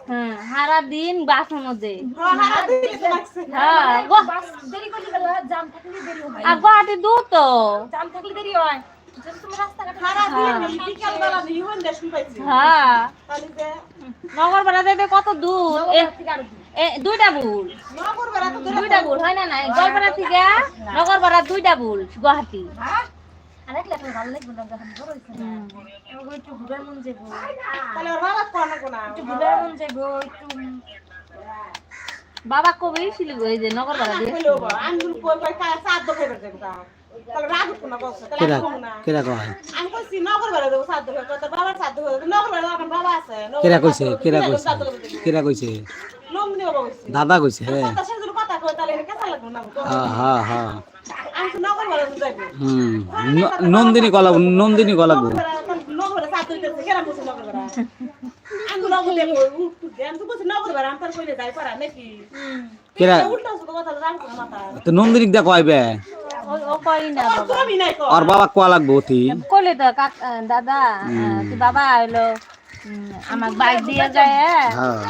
হ্যাঁ সারা দিন বাসের মধ্যে আর গুয়াহাটি দূর তো হ্যাঁ নগর ভাড়া যাইতে কত দূর দুইটা ভুল হয় না নাই গোয়ালপাড়া থেকে নগর ভাড়া দুইটা ভুল গুয়াহাটি বাবা কবে ছিল এই যে নগর ভাড়া দিয়ে দাদা কইছে নন্দিনী গলা নন্দিনী দা কয়বে আর বাবা কোয়া লাগবো কইলে তো দাদা তুই বাবা আইলো আমাকে বাইক দিয়ে যায়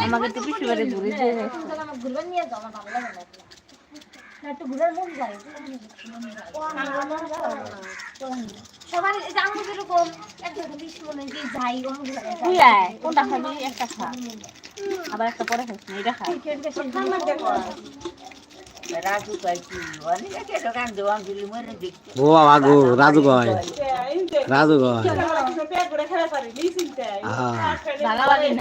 আমাকে একটু পিছু বাড়ি ঘুরে দিয়ে নিয়ে যাও আমার ভালো লাগে না একটু ঘুরে মন যায় সবার জানো যেরকম একটা জিনিস মনে কি যাই কোনটা খাবি একটা খা আবার একটা পরে খাস না এটা খা রাজু কইছি অনেক একটা দোকান দেওয়াম দিলি মরে দেখতে ও বাবা গো রাজু কয় পেট ভরে খেলা পারি নি চিন্তা ভালো লাগে না